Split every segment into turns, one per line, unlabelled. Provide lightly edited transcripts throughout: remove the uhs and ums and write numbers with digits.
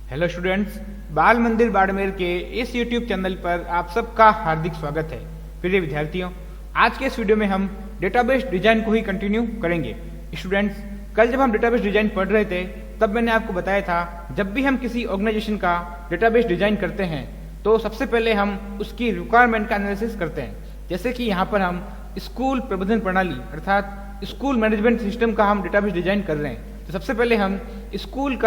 Hello students, बाल मंदिर बाड़मेर के इस यूट्यूब चैनल पर आप सबका हार्दिक स्वागत है। प्रिय विद्यार्थियों, आज के इस वीडियो में हम डेटाबेस डिजाइन को ही कंटिन्यू करेंगे। स्टूडेंट्स, कल जब हम डेटाबेस डिजाइन पढ़ रहे थे तब मैंने आपको बताया था जब भी हम किसी ऑर्गेनाइजेशन का डेटाबेस डिजाइन करते हैं तो सबसे पहले हम उसकी रिक्वायरमेंट का एनालिसिस करते हैं। जैसे कि यहाँ पर हम स्कूल प्रबंधन प्रणाली अर्थात स्कूल मैनेजमेंट सिस्टम का हम डेटाबेस डिजाइन कर रहे हैं। तो सबसे पहले हम स्कूल की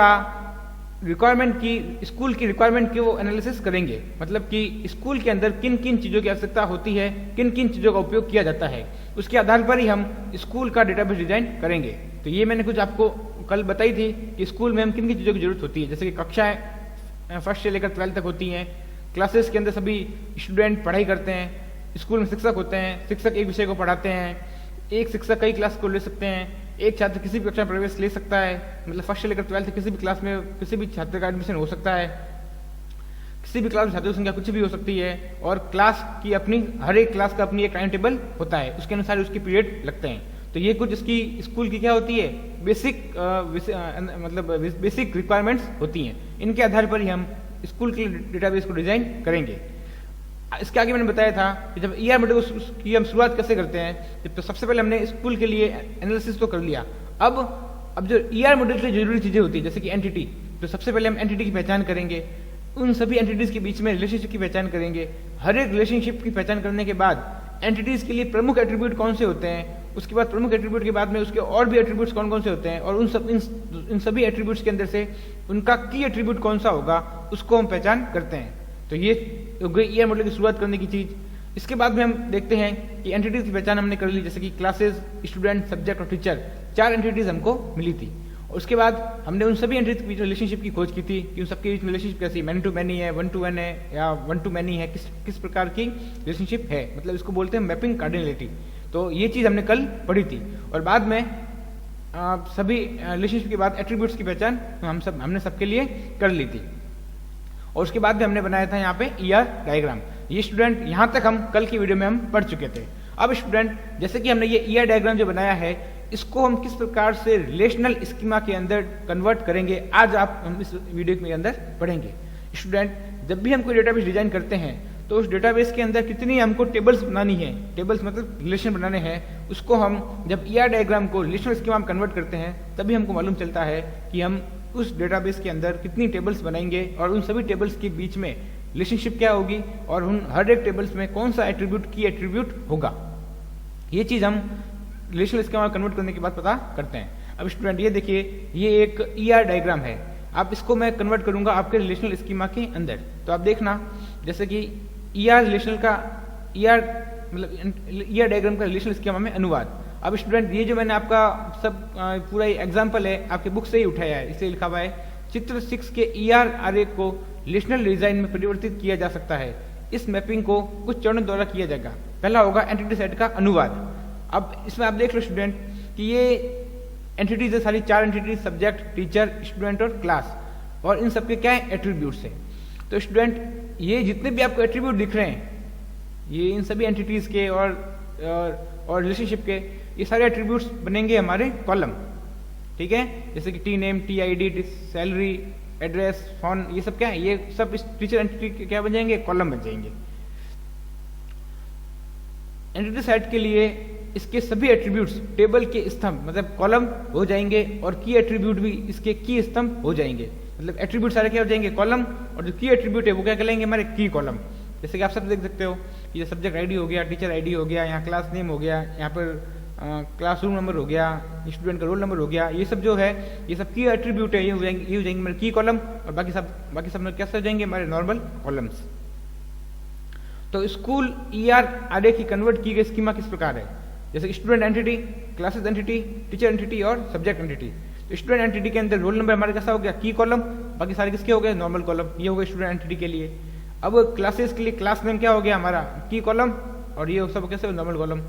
रिक्वायरमेंट की वो एनालिसिस करेंगे, मतलब कि स्कूल के अंदर किन किन चीज़ों की आवश्यकता होती है, किन किन चीज़ों का उपयोग किया जाता है, उसके आधार पर ही हम स्कूल का डेटाबेस डिजाइन करेंगे। तो ये मैंने कुछ आपको कल बताई थी कि स्कूल में हम किन किन चीज़ों की जरूरत होती है। जैसे कि कक्षाएं फर्स्ट से लेकर 12th तक होती हैं, क्लासेस के अंदर सभी स्टूडेंट पढ़ाई करते हैं, स्कूल में शिक्षक होते हैं, शिक्षक एक विषय को पढ़ाते हैं, एक शिक्षक कई क्लास को ले सकते हैं, एक छात्र किसी भी कक्षा में प्रवेश ले सकता है, मतलब फर्स्ट से लेकर 12th किसी भी क्लास में किसी भी छात्र का एडमिशन हो सकता है, किसी भी क्लास में छात्रों की संख्या कुछ भी हो सकती है, और क्लास की अपनी हर एक क्लास का अपनी एक टाइम टेबल होता है, उसके अनुसार उसके पीरियड लगते हैं। तो ये कुछ इसकी स्कूल की क्या होती है, बेसिक रिक्वायरमेंट्स होती हैं। इनके आधार पर ही हम स्कूल के डेटाबेस को डिजाइन करेंगे। इसके आगे मैंने बताया था कि जब ईआर मॉडल की हम शुरुआत कैसे करते हैं, तो सबसे पहले हमने स्कूल के लिए एनालिसिस तो कर लिया। अब जो ईआर मॉडल के लिए जरूरी चीजें होती है, जैसे कि एंटिटी, तो सबसे पहले हम एंटिटी की पहचान करेंगे, उन सभी एंटिटीज के बीच में रिलेशनशिप की पहचान करेंगे। हर एक रिलेशनशिप की पहचान करने के बाद एंटिटीज के लिए प्रमुख एट्रीब्यूट कौन से होते हैं, उसके बाद प्रमुख एट्रीब्यूट के बाद में उसके और भी एट्रीब्यूट्स कौन कौन से होते हैं, और इन सभी एट्रीब्यूट्स के अंदर से उनका की एट्रीब्यूट कौन सा होगा उसको हम पहचान करते हैं। तो ये ईआर मॉडल की शुरुआत करने की चीज। इसके बाद में हम देखते हैं कि एंटिटीज की पहचान हमने कर ली, जैसे कि क्लासेस, स्टूडेंट, सब्जेक्ट और टीचर, 4 एंटिटीज हमको मिली थी। और उसके बाद हमने उन सभी एंटिटीज के बीच रिलेशनशिप की खोज की थी कि उन सबके बीच रिलेशनशिप कैसी, मैनी टू मैनी है, 1 to 1 है या 1 to मैनी है, किस प्रकार की रिलेशनशिप है, मतलब इसको बोलते हैं मैपिंग कार्डिनलिटी। तो ये चीज हमने कल पढ़ी थी। और बाद में सभी रिलेशनशिप के बाद एट्रीब्यूट्स की पहचान हमने सबके लिए कर ली थी। और उसके बाद भी हमने बनाया था यहाँ पे ईआर डायग्राम। ये स्टूडेंट यहाँ तक हम कल की वीडियो में हम पढ़ चुके थे। अब स्टूडेंट, जैसे कि हमने ये ईआर डायग्राम जो बनाया है, इसको हम किस प्रकार से रिलेशनल स्कीमा के अंदर कन्वर्ट करेंगे, आज हम इस वीडियो के अंदर पढ़ेंगे। स्टूडेंट, जब भी हम कोई डेटाबेस डिजाइन करते हैं तो उस डेटाबेस के अंदर कितनी हमको टेबल्स बनानी है, टेबल्स मतलब रिलेशन बनाने हैं, उसको हम जब ईआर डायग्राम को रिलेशनल स्कीमा में कन्वर्ट करते हैं तभी हमको मालूम चलता है कि हम उस डेटाबेस के अंदर कितनी टेबल्स बनाएंगे और उन सभी टेबल्स के बीच में रिलेशनशिप क्या होगी और उन हर एक टेबल्स में कौन सा एट्रीब्यूट होगा। ये चीज हम रिलेशनल स्कीमा में कन्वर्ट करने के बाद पता करते हैं। अब स्टूडेंट ये देखिए, ये एक ईआर डायग्राम है। अब इसको मैं कन्वर्ट करूंगा आपके रिलेशनल स्कीमा के अंदर। तो आप देखना, जैसे कि ईआर डायग्राम का रिलेशनल स्कीमा में अनुवाद। अब स्टूडेंट, ये जो मैंने आपका सब पूरा एग्जाम्पल है आपके बुक से ही उठाया है, इसे लिखा हुआ है चित्र 6 के ईआर आरेख को रिलेशनल डिजाइन में परिवर्तित किया जा सकता है। इस मैपिंग को कुछ चरणों द्वारा किया जाएगा। पहला होगा एंटिटी सेट का अनुवाद। अब इसमें आप देख लो स्टूडेंट कि ये एंटिटीज है, सारी 4 एंटिटीज, सब्जेक्ट, टीचर, स्टूडेंट और क्लास, और इन सबके क्या है, एट्रीब्यूट्स है। तो स्टूडेंट, ये जितने भी आपको एट्रीब्यूट दिख रहे हैं, ये इन सभी एंटिटीज के और रिलेशनशिप के, ये सारे एट्रीब्यूट्स बनेंगे हमारे कॉलम, ठीक है। जैसे कि T name, T ID, salary, address, phone, ये सब क्या है, ये सब इस टीचर एंटिटी के क्या बन जाएंगे, कॉलम बन जाएंगे। एंटिटी सेट के लिए इसके सभी एट्रीब्यूट्स टेबल के स्तंभ मतलब कॉलम हो जाएंगे, और की एट्रीब्यूट भी इसके की स्तंभ हो जाएंगे। मतलब एट्रीब्यूट सारे क्या हो जाएंगे, कॉलम, और जो की एट्रीब्यूट है वो क्या कहलाएंगे, हमारे की कॉलम। जैसे कि आप सब देख सकते हो, ये सब्जेक्ट आईडी हो गया, टीचर आईडी हो गया, यहाँ क्लास नेम हो गया, यहाँ पर क्लासरूम नंबर हो गया, स्टूडेंट का रोल नंबर हो गया, ये सब जो है ये सब की एट्रीब्यूट है, ये हो जाएंगे मेरे की कॉलम, और बाकी सब में कैसे हो जाएंगे, हमारे नॉर्मल कॉलम्स। तो स्कूल ईआर आरेख की कन्वर्ट की गई स्कीमा किस प्रकार है, जैसे student entity, classes entity, teacher entity और सब्जेक्ट एंटिटी। तो स्टूडेंट एंटिटी के अंदर रोल नंबर हमारे कैसा हो गया, की कॉलम, बाकी सारे किसके हो गए, नॉर्मल कॉलम, ये हो गए स्टूडेंट एंटिटी के लिए। अब क्लासेस के लिए क्लास नेम क्या हो गया हमारा, की कॉलम, और ये सब कैसे नॉर्मल कॉलम।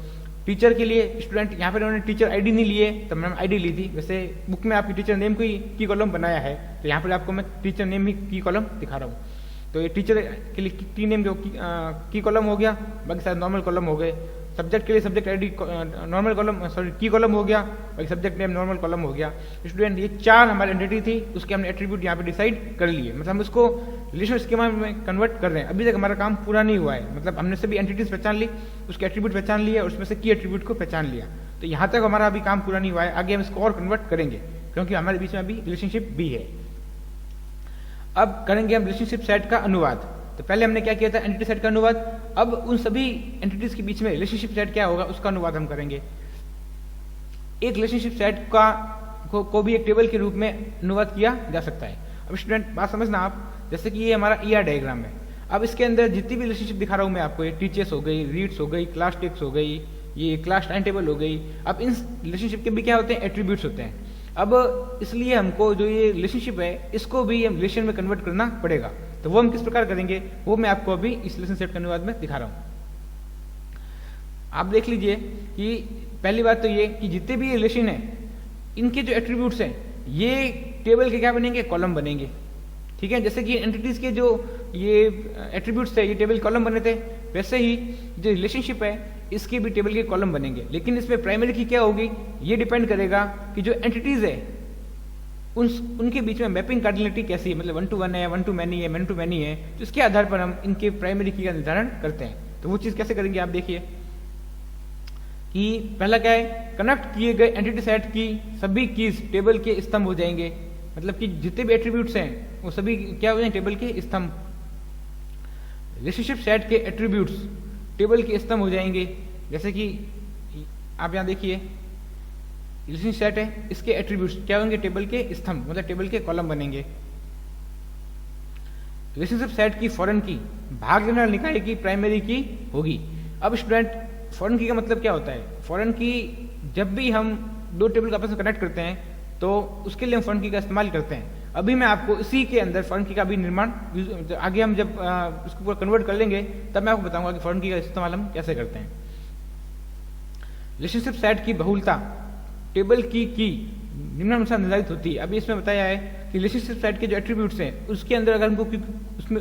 टीचर के लिए स्टूडेंट, यहाँ पर उन्होंने टीचर आईडी नहीं लिए, तब मैंने आईडी ली थी, वैसे बुक में आपकी टीचर नेम को ही की कॉलम बनाया है, तो यहाँ पर आपको मैं टीचर नेम ही की कॉलम दिखा रहा हूँ। तो ये टीचर के लिए टी नेम की कॉलम हो गया, बाकी सारे नॉर्मल कॉलम हो गए। सब्जेक्ट के लिए subject ID normal column, sorry की कॉलम हो गया, और एक सब्जेक्ट नेम नॉर्मल कॉलम हो गया। स्टूडेंट ये 4 हमारी एंटिटी थी, उसके हमने एट्रीब्यूट यहाँ पे डिसाइड कर लिए, मतलब हम उसको रिलेशनल स्कीमा में कन्वर्ट कर रहे हैं। अभी तक हमारा काम पूरा नहीं हुआ है, मतलब हमने सभी एंटिटीज पहचान ली, उसके एट्रीब्यूट पहचान लिया, उसमें से की एट्रीब्यूट को पहचान लिया। तो यहाँ तक हमारा अभी काम पूरा नहीं हुआ है, आगे हम इसको और कन्वर्ट करेंगे, क्योंकि हमारे बीच में अभी रिलेशनशिप भी है। अब करेंगे हम रिलेशनशिप सेट का अनुवाद। तो पहले हमने क्या किया था, एंटिटी सेट का अनुवाद। अब उन सभी एंटिटीज के बीच में रिलेशनशिप सेट क्या होगा उसका अनुवाद हम करेंगे। एक रिलेशनशिप सेट का को भी एक टेबल के रूप में अनुवाद किया जा सकता है। अब स्टूडेंट बात समझना आप, जैसे कि ये हमारा ER डायग्राम है। अब इसके अंदर जितनी भी रिलेशनशिप दिखा रहा हूं मैं आपको, ये टीचर्स हो गई, रीड्स हो गई, क्लास टेक्स हो गई, ये क्लास टाइम टेबल हो गई। अब इन रिलेशनशिप के भी क्या होते हैं, एट्रीब्यूट्स होते हैं। अब इसलिए हमको जो ये रिलेशनशिप है इसको भी हम रिलेशन में कन्वर्ट करना पड़ेगा। तो वो हम किस प्रकार करेंगे वो मैं आपको अभी इस रिलेशन सेट के अनुवाद में दिखा रहा हूं। आप देख लीजिए कि पहली बात तो ये कि जितने भी रिलेशन है इनके जो एट्रीब्यूट्स हैं ये टेबल के क्या बनेंगे, कॉलम बनेंगे। ठीक है, जैसे कि एंटिटीज के जो ये एट्रीब्यूट्स थे ये टेबल कॉलम बने थे, वैसे ही जो रिलेशनशिप है इसके भी टेबल के कॉलम बनेंगे। लेकिन इसमें प्राइमरी की क्या होगी, ये डिपेंड करेगा कि जो एंटिटीज है उनके बीच में मैपिंग कार्डिनलिटी कैसी है, मतलब 1 to 1 है, 1 to many है, many to many है। तो इसके आधार पर हम इनके प्राइमरी की का निर्धारण करते हैं। तो वो चीज कैसे करेंगे आप देखिए कि पहला क्या है, कनेक्ट किए गए एंटिटी सेट की सभी कीज टेबल के स्तंभ हो जाएंगे, मतलब कि जितने भी एट्रीब्यूट्स हैं वो सभी क्या हो जाएंगे, टेबल के स्तंभ। रिलेशनशिप सेट के एट्रीब्यूट्स टेबल के स्तंभ हो जाएंगे, जैसे कि आप यहां देखिए रिलेशनशिप सेट है, इसके एट्रीब्यूट्स क्या होंगे, टेबल के स्तंभ, मतलब टेबल के कॉलम बनेंगे। रिलेशनशिप सेट की फॉरेन की भाग लेने वाले निकाय की प्राइमरी की होगी। अब स्टूडेंट फॉरेन की का मतलब क्या होता है, फॉरेन की जब भी हम दो टेबल को आपस में कनेक्ट करते हैं तो उसके लिए हम फॉरेन की का इस्तेमाल करते हैं। अभी मैं आपको इसी के अंदर फॉरेन की का भी निर्माण, आगे हम जब इसको पूरा कन्वर्ट कर लेंगे तब मैं आपको बताऊंगा कि फॉरेन की का इस्तेमाल हम कैसे करते हैं। रिलेशनशिप सेट की बहुलता टेबल की निम्नानुसार निर्धारित होती है। अभी इसमें बताया है कि रिलेशनशिप सेट के जो एट्रीब्यूट्स हैं उसके अंदर अगर हमको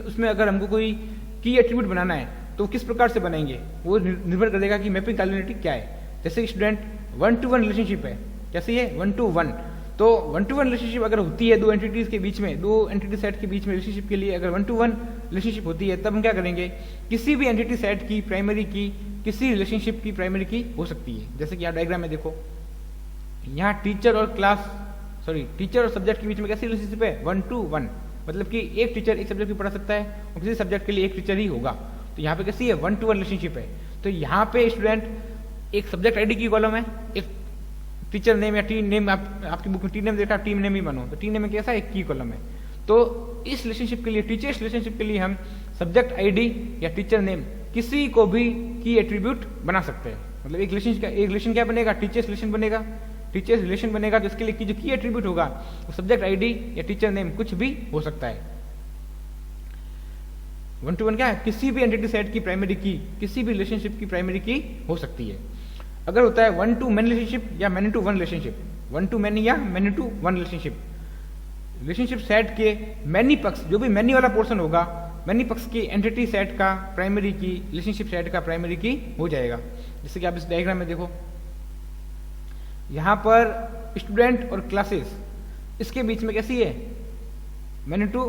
उसमें अगर हमको कोई की एट्रीब्यूट बनाना है तो किस प्रकार से बनाएंगे वो निर्भर करेगा कि मैपिंग कार्डिनलिटी क्या है। जैसे स्टूडेंट 1 to 1 रिलेशनशिप है, कैसे ये 1 to 1, तो 1 to 1 रिलेशनशिप अगर होती है दो एंटिटीज के बीच में, दो एंटिटी सेट के बीच में रिलेशनशिप के लिए अगर 1 to 1 रिलेशनशिप होती है तब हम क्या करेंगे, किसी भी एंटिटी सेट की प्राइमरी की किसी रिलेशनशिप की प्राइमरी की हो सकती है। जैसे कि आप डायग्राम में देखो, यहाँ टीचर और सब्जेक्ट के बीच में कैसी रिलेशनशिप है, 1 to 1, मतलब कि एक टीचर एक सब्जेक्ट भी पढ़ा सकता है और किसी सब्जेक्ट के लिए एक टीचर ही होगा। तो यहाँ पे कैसी है, 1 to 1 रिलेशनशिप है। तो यहाँ पे स्टूडेंट एक सब्जेक्ट आईडी की कॉलम है, एक टीचर नेम या टी नेम, आपकी बुक में टी नेम देखा, टी नेम ही बनो, तो टी नेम में कैसा एक की कॉलम है। तो इस रिलेशनशिप के लिए, टीचर्स रिलेशनशिप के लिए हम सब्जेक्ट आईडी या टीचर नेम किसी को भी की एट्रीब्यूट बना सकते हैं। मतलब एक रिलेशन क्या बनेगा, टीचर्स रिलेशन बनेगा, टीचर्स रिलेशन बनेगा तो इसके लिए की जो की एट्रीब्यूट होगा वो सब्जेक्ट आईडी या टीचर नेम कुछ भी हो सकता है। 1 to 1 क्या है, किसी भी एंटिटी सेट की प्राइमरी की किसी भी रिलेशनशिप की प्राइमरी की हो सकती है। अगर होता है 1 to many रिलेशनशिप या many to 1 relationship, 1 to many या many to 1 रिलेशनशिप सेट के मैनी पक्ष, जो भी मैनी वाला पोर्शन होगा, मैनी पक्ष की एंटिटी सेट का प्राइमरी की रिलेशनशिप सेट का प्राइमरी की हो जाएगा। जैसे कि आप इस डायग्राम में देखो, यहां पर स्टूडेंट और क्लासेस इसके बीच में कैसी है, many to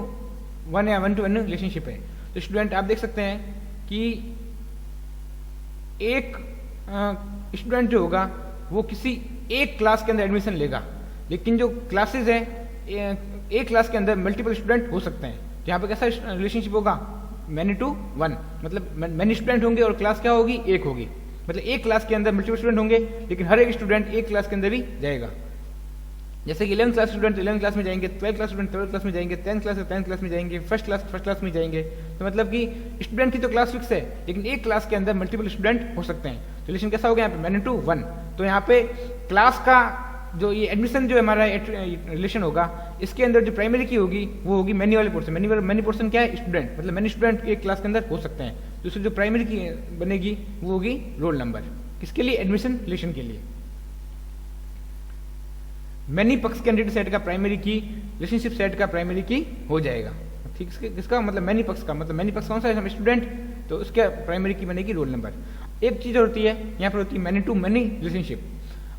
1 या 1 to 1 रिलेशनशिप है। तो स्टूडेंट आप देख सकते हैं कि एक स्टूडेंट जो होगा वो किसी एक क्लास के अंदर एडमिशन लेगा, लेकिन जो क्लासेस है एक क्लास के अंदर मल्टीपल स्टूडेंट हो सकते हैं। तो यहाँ पे कैसा रिलेशनशिप होगा, many to 1, मतलब many स्टूडेंट होंगे और क्लास क्या होगी, एक होगी। मतलब एक क्लास के अंदर मल्टीपल स्टूडेंट होंगे लेकिन हर एक स्टूडेंट एक क्लास के अंदर ही जाएगा। जैसे कि 11th class student 11th class में जाएंगे, 12th class student 12th class में जाएंगे, 10th क्लास 10th क्लास में जाएंगे, फर्स्ट क्लास में जाएंगे। तो मतलब कि स्टूडेंट की तो क्लास फिक्स है लेकिन एक क्लास के अंदर मल्टीपल स्टूडेंट हो सकते हैं। तो रिलेशन कैसा हो गया यहाँ पे, many to 1। तो यहाँ पे क्लास का जो ये एडमिशन जो हमारा रिलेशन होगा इसके अंदर जो प्राइमरी की होगी वो होगी मैनी वाले पोर्शन। मैनी पोर्शन क्या है, स्टूडेंट, मतलब मैनी स्टूडेंट एक क्लास के अंदर हो सकते हैं। तो उससे जो प्राइमरी की बनेगी वो होगी रोल नंबर, किसके लिए, एडमिशन रिलेशन के लिए। मैनी पक्ष के एंटिटी सेट का प्राइमरी की रिलेशनशिप सेट का प्राइमरी की हो जाएगा। ठीक, किसका मतलब मैनी पक्ष का, मतलब मैनी पक्ष कौन सा है, हम स्टूडेंट, तो उसके प्राइमरी की बनेगी रोल नंबर। एक चीज़ होती है यहाँ पर होती है मैनी टू मैनी रिलेशनशिप।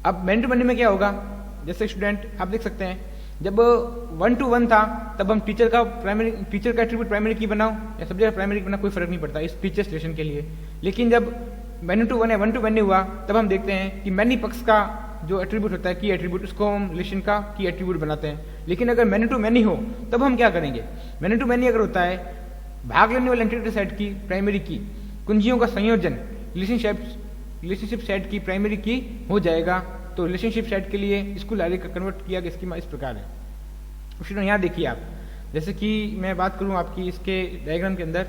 अब मैनी टू मैनी में क्या होगा, जैसे स्टूडेंट आप देख सकते हैं जब 1 to 1 था तब हम टीचर का एट्रीब्यूट प्राइमरी की बनाओ या सब्जेक्ट का प्राइमरी की बनाओ कोई फर्क नहीं पड़ता इस टीचर्स रिलेशन के लिए। लेकिन जब मैनी टू 1 है 1 to मैनी हुआ तब हम देखते हैं कि मैनी पक्ष का जो एट्रीब्यूट होता है की एट्रीब्यूट उसको हम रिलेशन का की एट्रीब्यूट बनाते हैं। लेकिन अगर मैनी टू मैनी हो तब हम क्या करेंगे, मैनी टू मैनी अगर होता है भाग लेने वाले एंटिटी सेट की प्राइमरी की कुंजियों का संयोजन रिलेशनशिप सेट की प्राइमरी की हो जाएगा। तो रिलेशनशिप सेट के लिए स्कूल आरे का कन्वर्ट किया गया स्कीमा इस प्रकार है। स्टूडेंट यहाँ देखिए आप, जैसे कि मैं बात करूँ आपकी इसके डायग्राम के अंदर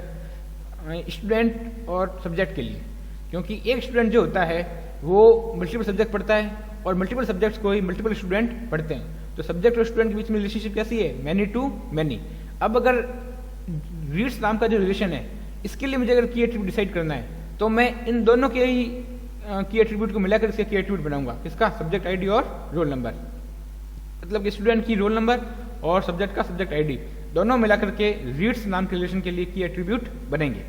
स्टूडेंट और सब्जेक्ट के लिए, क्योंकि एक स्टूडेंट जो होता है वो मल्टीपल सब्जेक्ट पढ़ता है और मल्टीपल सब्जेक्ट्स को ही मल्टीपल स्टूडेंट पढ़ते हैं। तो सब्जेक्ट और स्टूडेंट के बीच में रिलेशनशिप कैसी है, मैनी टू मैनी। अब अगर रीड्स नाम का जो रिलेशन है इसके लिए मुझे अगर की एट्रीब्यूट डिसाइड करना है तो मैं इन दोनों के ही की एट्रीब्यूट को मिलाकर इसका की एट्रीब्यूट बनाऊंगा, किसका, सब्जेक्ट आईडी और रोल नंबर। मतलब कि स्टूडेंट की रोल नंबर और सब्जेक्ट का सब्जेक्ट आईडी दोनों मिलाकर के रीड्स नाम के रिलेशन के लिए की एट्रीब्यूट बनेंगे।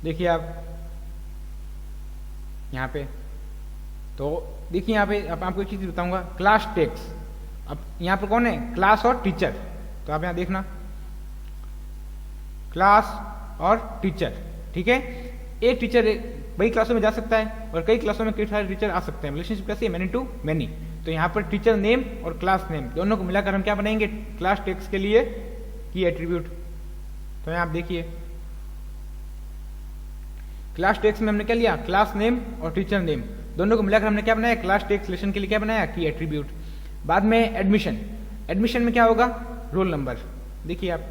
देखिए आप यहाँ पे, तो देखिए यहाँ पे अब आपको एक चीज बताऊंगा, क्लास टेक्स। अब यहाँ पर कौन है, क्लास और टीचर। तो आप यहाँ देखना क्लास और टीचर, ठीक है। एक टीचर कई क्लासों में जा सकता है और कई क्लासों में कई सारे टीचर आ सकते हैं। रिलेशनशिप कैसी है, मैनी टू मैनी। तो यहाँ पर टीचर नेम और क्लास नेम दोनों को मिलाकर हम क्या बनाएंगे, क्लास टेक्स्ट के लिए की एट्रीब्यूट। तो यहाँ आप देखिए क्लास टेक्स्ट में हमने क्या लिया, क्लास नेम और टीचर नेम दोनों को मिलाकर हमने क्या बनाया, क्लास टेक्स्ट रिलेशन के लिए क्या बनाया, की एट्रीब्यूट। बाद में एडमिशन, एडमिशन में क्या होगा, रोल नंबर। देखिए आप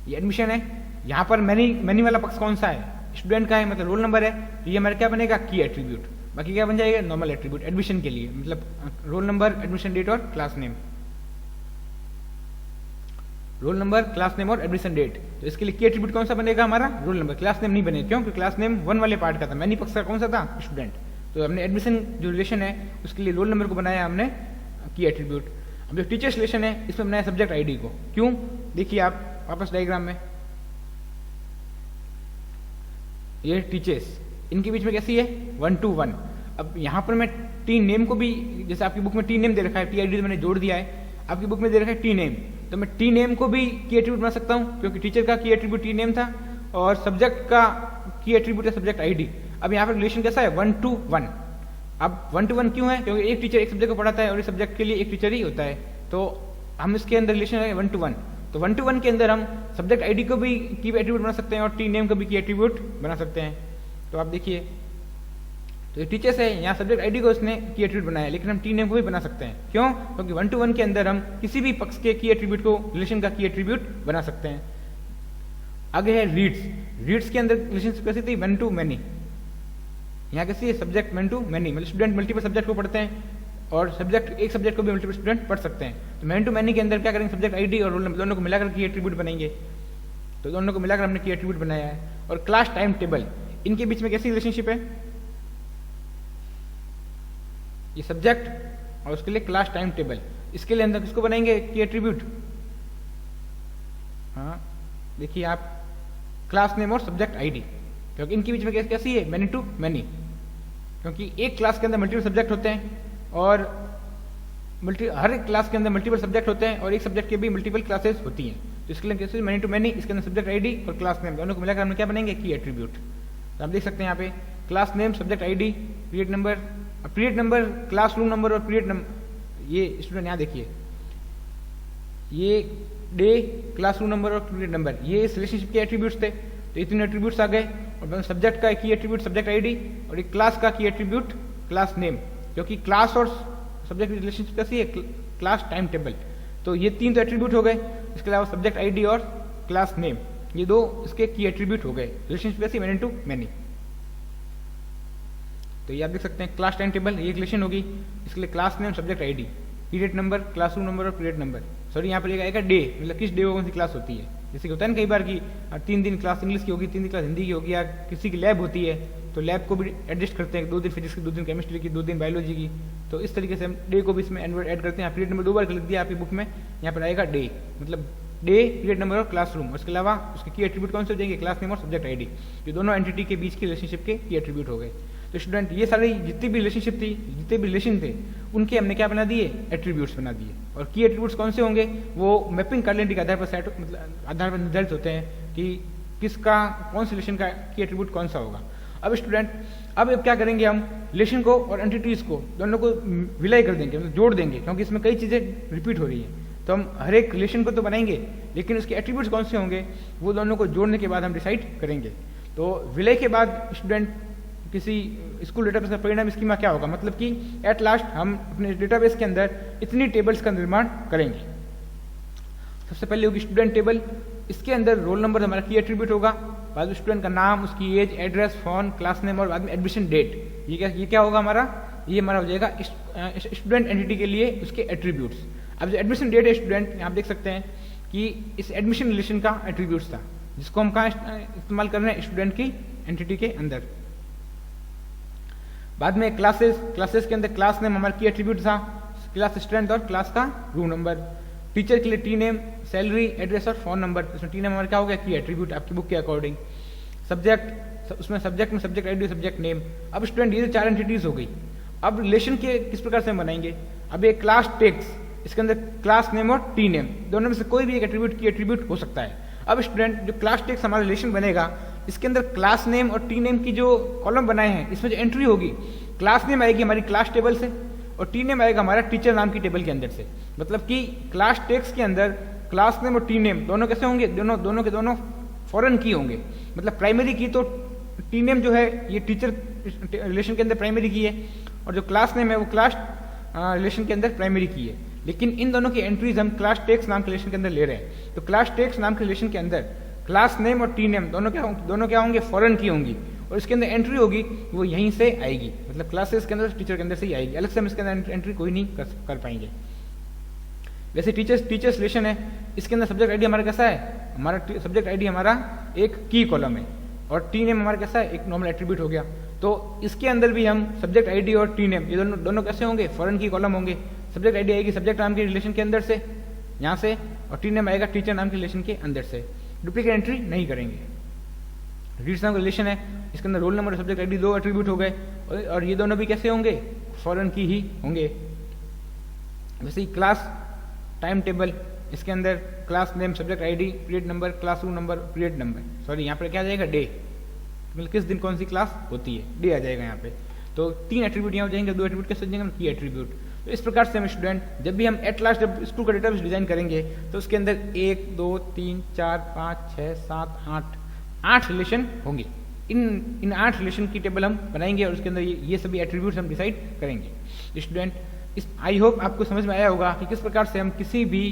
ये एडमिशन है, यहाँ पर मैनी वाला पक्ष कौन सा है, स्टूडेंट का है, मतलब रोल नंबर है। तो ये हमारा क्या बनेगा, की एट्रीब्यूट। बाकी क्या बन जाएगा, नॉर्मल एट्रीब्यूट एडमिशन के लिए, मतलब रोल नंबर, एडमिशन डेट और class name. Roll number, class name और एडमिशन डेट। तो इसके लिए की एट्रीब्यूट कौन सा बनेगा हमारा, रोल नंबर। क्लास नेम नहीं बनेगा, क्यों, क्योंकि क्लास नेम 1 वाले पार्ट का था, मैनी पक्ष का कौन सा था, स्टूडेंट। तो हमने एडमिशन जो रिलेशन है उसके लिए रोल नंबर को बनाया हमने की एट्रीब्यूट। अब जो टीचर्स रिलेशन है इसमें बनाया सब्जेक्ट आईडी को। क्यों, देखिए आप वापस डायग्राम में, ये टीचर्स, इनके बीच में कैसी है, 1 to 1। अब यहाँ पर मैं टी नेम को भी, जैसे आपकी बुक में टी नेम दे रखा है, टी आईडी मैंने जोड़ दिया है, आपकी बुक में दे रखा है टी नेम, तो मैं टी नेम को भी की एट्रीब्यूट बना सकता हूँ, क्योंकि टीचर का की एट्रीब्यूट टी नेम था और सब्जेक्ट का की एट्रीब्यूट है सब्जेक्ट आईडी। अब यहाँ पर रिलेशन कैसा है, 1 to 1। अब 1 to 1 क्यों है, क्योंकि एक टीचर एक सब्जेक्ट को पढ़ाता है और इस सब्जेक्ट के लिए एक टीचर ही होता है। तो हम इसके अंदर रिलेशन है 1 to 1। तो 1 to 1 के अंदर हम सब्जेक्ट आईडी को भी की एट्रीब्यूट बना सकते हैं और टी नेम को भी की एट्रीब्यूट बना सकते हैं। तो आप देखिए, तो ये टीचर्स है, यहाँ सब्जेक्ट आईडी को उसने की एट्रीब्यूट बनाया, लेकिन हम टी नेम को भी बना सकते हैं। क्यों, क्योंकि 1 to 1 के अंदर हम किसी भी पक्ष के की एट्रीब्यूट को रिलेशन का की एट्रीब्यूट बना सकते हैं। आगे है रीड्स। रीड्स के अंदर रिलेशनशिप कैसी थी, 1 to मैनी। यहाँ कैसी है, सब्जेक्ट 1 to मैनी, मतलब स्टूडेंट मल्टीपल सब्जेक्ट को पढ़ते हैं और सब्जेक्ट एक सब्जेक्ट को भी मल्टीपल स्टूडेंट पढ़ सकते हैं। तो मैन टू मैनी के अंदर क्या करेंगे, सब्जेक्ट आईडी और रोल नंबर दोनों को मिलाकर की एट्रीब्यूट बनेंगे। तो दोनों को मिलाकर हमने की एट्रीब्यूट बनाया है। और क्लास टाइम टेबल, इनके बीच में कैसी रिलेशनशिप है, ये सब्जेक्ट और उसके लिए क्लास टाइम टेबल, इसके लिए अंदर किसको बनाएंगे, की एट्रीब्यूट। हाँ देखिए आप, क्लास नेम और सब्जेक्ट आईडी, क्योंकि इनके बीच में कैसी है, मैनी टू मैनी, क्योंकि एक क्लास के अंदर मल्टीपल सब्जेक्ट होते हैं और हर एक क्लास के अंदर मल्टीपल सब्जेक्ट होते हैं और एक सब्जेक्ट के भी मल्टीपल क्लासेस होती हैं। तो इसके लिए कैसे, मैनी टू मैनी, इसके अंदर सब्जेक्ट आईडी और क्लास नेम दोनों को मिलाकर हम क्या बनेंगे, की एट्रीब्यूट। तो आप देख सकते हैं यहाँ पे class name, subject ID, period number, classroom number और पीरियड नंबर। ये स्टूडेंट यहाँ देखिए, ये डे, क्लासरूम नंबर और पीरियड नंबर, ये इस रिलेशनशिप के एट्रीब्यूट्स थे। तो इतने एट्रीब्यूट्स आ गए और सब्जेक्ट का की एट्रीब्यूट सब्जेक्ट आईडी और एक क्लास का की एट्रीब्यूट क्लास नेम, क्योंकि क्लास और सब्जेक्ट की रिलेशनशिप कैसी है, क्लास टाइम टेबल। तो ये 3 तो एट्रीब्यूट हो गए, इसके अलावा सब्जेक्ट आईडी और क्लास नेम, ये 2 इसके की एट्रीब्यूट हो गए। रिलेशनशिप कैसी, मैनी टू मैनी। तो ये आप देख सकते हैं क्लास टाइम टेबल, ये रिलेशन होगी, इसके लिए class name subject ID, period number, classroom number और पीरियड नंबर। सॉरी यहाँ पर आएगा डे, मतलब किस डे को कौन सी क्लास होती है। जैसे कि होता है ना कई बार की 3 दिन क्लास इंग्लिश की होगी, 3 दिन क्लास हिंदी की होगी, या किसी की लैब होती है तो लैब को भी एडजस्ट करते हैं, 2 दिन फिजिक्स की, 2 दिन केमिस्ट्री की, 2 दिन बायोलॉजी की। तो इस तरीके से हम डे को भी इसमें ऐड करते हैं। पीरियड नंबर 2 बार लिख दिया आपकी बुक में, यहाँ पर आएगा डे, मतलब डे, पीरियड नंबर और क्लासरूम। उसके अलावा उसके की एट्रीब्यूट कौन से हो जाएंगे, क्लास नेम और सब्जेक्ट आईडी, ये दोनों एंटिटी के बीच की रिलेशनशिप के की एट्रीब्यूट हो गए। तो स्टूडेंट ये सारी जितनी भी रिलेशनशिप थी, जितने भी रिलेशन थे, उनके हमने क्या बना दिए, एट्रीब्यूट्स बना दिए। और की एट्रीब्यूट्स कौन से होंगे, वो मैपिंग कार्डिनलिटी के आधार पर सेट मतलब आधार पर निर्धारित होते हैं कि किसका कौन से रिलेशन का की एट्रीब्यूट कौन सा होगा। अब स्टूडेंट अब क्या करेंगे, हम रिलेशन को और एंटिटीज को दोनों को विलय कर देंगे, मतलब जोड़ देंगे, क्योंकि इसमें कई चीज़ें रिपीट हो रही हैं। तो हम हर एक रिलेशन को तो बनाएंगे, लेकिन उसके एट्रीब्यूट्स कौन से होंगे वो दोनों को जोड़ने के बाद हम डिसाइड करेंगे। तो विलय के बाद स्टूडेंट किसी स्कूल डेटाबेस का परिणाम स्कीमा क्या होगा, मतलब कि एट लास्ट हम अपने डेटाबेस के अंदर इतनी टेबल्स का निर्माण करेंगे। सबसे पहले होगी स्टूडेंट टेबल, इसके अंदर रोल नंबर हमारा की एट्रीब्यूट होगा, बाद में स्टूडेंट का नाम, उसकी age, address, phone, class name और बाद में एडमिशन डेट। ये क्या होगा हमारा, ये हमारा हो जाएगा स्टूडेंट एंटिटी के लिए उसके एट्रीब्यूट्स। अब जो एडमिशन डेट है स्टूडेंट, आप देख सकते हैं कि इस एडमिशन रिलेशन का एट्रीब्यूट्स था, जिसको हम कहाँ इस्तेमाल कर रहे हैं, स्टूडेंट की एंटिटी के अंदर। बाद में क्लासेस के अंदर क्लास नेम हमारा की एट्रीब्यूट था, क्लास स्ट्रेंथ और क्लास का रूम नंबर। टीचर के लिए टी नेम, सैलरी, एड्रेस और फोन नंबर, इसमें टी नेम हमारा क्या हो गया, की एट्रीब्यूट आपकी बुक के अकॉर्डिंग। सब्जेक्ट, उसमें सब्जेक्ट में सब्जेक्ट आईडी, सब्जेक्ट नेम। अब स्टूडेंट ये 4 एंटिटीज हो गई। अब रिलेशन के किस प्रकार से हम बनाएंगे, अब ये क्लास टेक्स, इसके अंदर क्लास नेम और टी नेम दोनों में से कोई भी एक एट्रीब्यूट की एट्रीब्यूट हो सकता है। अब स्टूडेंट जो क्लास टेक्स हमारा रिलेशन बनेगा, इसके अंदर क्लास नेम और टी नेम की जो कॉलम बनाए हैं, इसमें जो एंट्री होगी, क्लास नेम आएगी हमारी क्लास टेबल से और टी नेम आएगा हमारा टीचर नाम की टेबल के अंदर से। मतलब कि क्लास टेक्स के अंदर क्लास नेम और टी नेम दोनों कैसे होंगे, दोनों के दोनों फॉरेन की होंगे। मतलब प्राइमरी की तो टी नेम जो है ये टीचर रिलेशन के अंदर प्राइमरी की है, और जो क्लास नेम है वो क्लास रिलेशन के अंदर प्राइमरी की है। लेकिन इन दोनों की एंट्रीज हम क्लास टेक्स नाम के रिलेशन के अंदर ले रहे हैं। तो क्लास टेक्स नाम के रिलेशन के अंदर क्लास नेम और टी नेम दोनों क्या होंगे, फॉरेन की होंगी, और इसके अंदर एंट्री होगी वो यहीं से आएगी, मतलब क्लासेस के अंदर, टीचर के अंदर से ही आएगी। अलग से हम इसके अंदर एंट्री कोई नहीं कर पाएंगे। वैसे टीचर्स रिलेशन है, इसके अंदर सब्जेक्ट आईडी हमारा कैसा है, हमारा सब्जेक्ट आईडी हमारा एक की कॉलम है, और टी नेम हमारा कैसा है, एक नॉर्मल एट्रीब्यूट हो गया। तो इसके अंदर भी हम सब्जेक्ट आईडी और टी नेम ये दोनों कैसे होंगे, फॉरेन की कॉलम होंगे। सब्जेक्ट आईडी आएगी सब्जेक्ट नाम के रिलेशन के अंदर से, यहाँ से, और टी नेम आएगा टीचर नाम के रिलेशन के अंदर से। डुप्लीकेट एंट्री नहीं करेंगे। रीड्स नाम का रिलेशन है, इसके अंदर रोल नंबर और सब्जेक्ट आईडी 2 एट्रीब्यूट हो गए, और ये दोनों भी कैसे होंगे, फॉरेन की ही होंगे। वैसे ही क्लास टाइम टेबल, इसके अंदर class name, subject ID, period number, classroom number, period number, sorry यहाँ पर क्या आ जाएगा, डे, मतलब किस दिन कौन सी क्लास होती है, डे आ जाएगा यहाँ पे। तो 3 एट्रीब्यूट यहाँ हो जाएंगे, 2 एट्रीब्यूट कैसे हो जाएंगे, की एट्रीब्यूट। तो इस प्रकार से हम स्टूडेंट जब भी हम एट लास्ट जब स्कूल का डेटाबेस डिजाइन करेंगे, तो उसके अंदर 1 2 3 4 5 6 7 8 रिलेशन होंगे। इन 8 रिलेशन की टेबल हम बनाएंगे, और उसके अंदर ये सभी एट्रीब्यूट्स हम डिसाइड करेंगे। स्टूडेंट इस आई होप आपको समझ में आया होगा कि किस प्रकार से हम किसी भी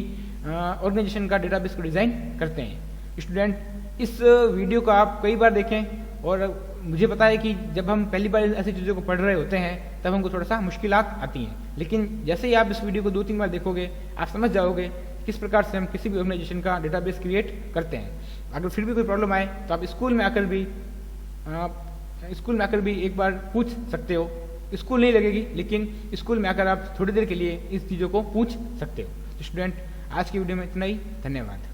ऑर्गेनाइजेशन का डेटाबेस को डिजाइन करते हैं। स्टूडेंट इस वीडियो को आप कई बार देखें, और मुझे पता है कि जब हम पहली बार ऐसी चीज़ों को पढ़ रहे होते हैं तब हमको थोड़ा सा मुश्किलात आती हैं, लेकिन जैसे ही आप इस वीडियो को 2-3 बार देखोगे, आप समझ जाओगे किस प्रकार से हम किसी भी ऑर्गेनाइजेशन का डेटाबेस क्रिएट करते हैं। अगर फिर भी कोई प्रॉब्लम आए तो आप स्कूल में आकर भी एक बार पूछ सकते हो। स्कूल नहीं लगेगी, लेकिन स्कूल में आकर आप थोड़ी देर के लिए इस चीज़ों को पूछ सकते हो। तो स्टूडेंट आज की वीडियो में इतना ही, धन्यवाद।